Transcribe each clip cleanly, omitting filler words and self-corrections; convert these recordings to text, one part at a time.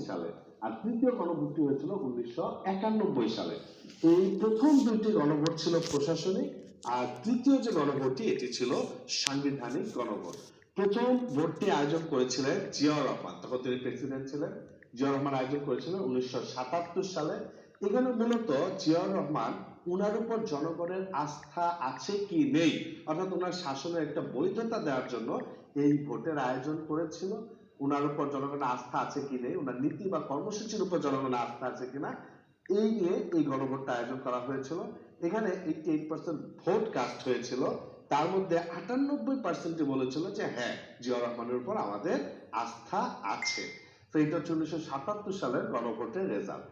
সালে, আর তৃতীয় গণভোটটি হয়েছিল 1991 সালে। এই প্রথম দুইটি গণভোট ছিল প্রশাসনিক, আর তৃতীয় যে গণভোটটি এটি ছিল সাংবিধানিক গণভোট। প্রথম ভোটটি আয়োজন করেছিলেন জিয়াউর রহমান, তখন তিনি প্রেসিডেন্ট ছিলেন। জিয়াউর রহমান আয়োজন করেছিলেন 1977 সালে। এখানে মূলত জিয়াউর রহমান উনার উপর জনগণের আস্থা আছে কি নেই, অর্থাৎ ওনার শাসনের একটা বৈধতা দেওয়ার জন্য এই ভোটের আয়োজন করেছিল। উনার উপর জনগণের আস্থা আছে কি নেই, উনার নীতি বা কর্মসূচির উপর জনগণের আস্থা আছে কিনা, এই নিয়ে এই গণভোটটা আয়োজন করা হয়েছিল। এখানে 88% ভোট কাস্ট হয়েছিল, তার মধ্যে 98% বলেছিল যে হ্যাঁ, জিয়াউর রহমানের উপর আমাদের আস্থা আছে। তো এটা হচ্ছে 1977 সালের গণভোটের রেজাল্ট।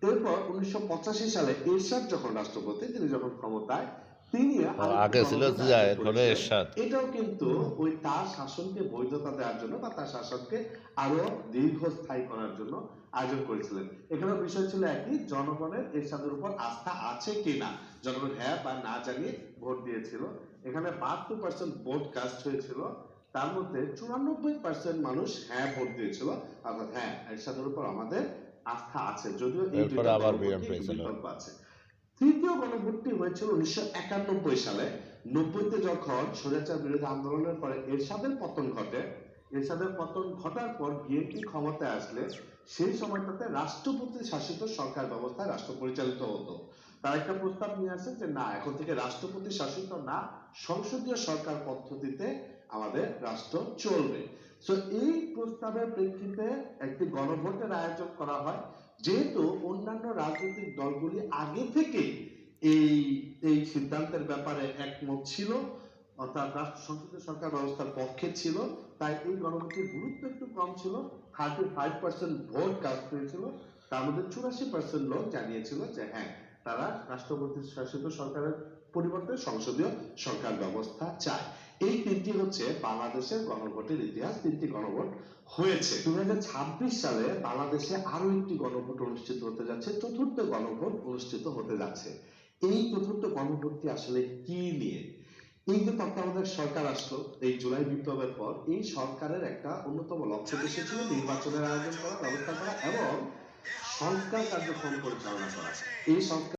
এরপর 1985 সালে এরশাদ যখন রাষ্ট্রপতি, তিনি যখন ক্ষমতায়, তিনি আগে ছিল জিয়া, এখন এরশাদ। এটাও কিন্তু ওই তার শাসনকে বৈধতা দেওয়ার জন্য বা তার শাসনকে আরো দীর্ঘস্থায়ী করার জন্য আয়োজন করেছিলেন। এখানে বিষয় ছিল একই, জনগণের এরশাদের উপর আস্থা আছে কিনা, জনগণ হ্যাঁ বা না জানিয়ে ভোট দিয়েছিল। এখানে 72% ভোট কাস্ট হয়েছিল, তার মধ্যে 94% মানুষ হ্যাঁ ভোট দিয়েছিল, অর্থাৎ হ্যাঁ এরশাদের উপর আমাদের আস্থা আছে, যদিও এই দুটো আবার বিকল্প আছে। তৃতীয় গণভোটটি হয়েছিল 1991 সালে। 90-তে যখন স্বৈরাচার বিরোধী আন্দোলনের পরে এরশাদের পতন ঘটে, এরশাদের পতন ঘটার পর বিএনপি ক্ষমতায় আসলে সেই সময়টাতে রাষ্ট্রপতি শাসিত সরকার ব্যবস্থায় রাষ্ট্র পরিচালিত হতো। তার একটা প্রস্তাব নিয়ে আসে যে না, এখন থেকে রাষ্ট্রপতি শাসিত না, সংসদীয় সরকার পদ্ধতিতে আমাদের রাষ্ট্র চলবে। তো এই প্রস্তাবের প্রেক্ষিতে একটি গণভোটের আয়োজন করা হয়। যেহেতু অন্যান্য রাজনৈতিক দলগুলি আগে থেকে এই এই সিদ্ধান্তের ব্যাপারে একমত ছিল, অর্থাৎ সংসদীয় সরকার ব্যবস্থার পক্ষে ছিল, তাই এই গণভোটের গুরুত্ব একটু কম ছিল। 35% ভোট কাস্ট হয়েছিল, তার মধ্যে 84% লোক জানিয়েছিল যে হ্যাঁ, তারা রাষ্ট্রপতি শাসিত সরকারের পরিবর্তে সংসদীয় সরকার ব্যবস্থা চায়। এই তিনটি হচ্ছে বাংলাদেশের গণভোটের ইতিহাস। তিনটি গণভোট হয়েছে। 2026 সালে বাংলাদেশে আরো একটি গণভোট অনুষ্ঠিত হতে যাচ্ছে, চতুর্থ গণভোট অনুষ্ঠিত হতে যাচ্ছে। এই চতুর্থ গণভোটটি আসলে কি নিয়ে? এই যে তত্ত্বাবধায়ক সরকার আসলো এই জুলাই বিপ্লবের পর, এই সরকারের একটা অন্যতম লক্ষ্য উদ্দেশ্য ছিল নির্বাচনের আয়োজন করা, ব্যবস্থা করা এবং সংস্কার কার্যক্রম পরিচালনা করা। এই সংস্কার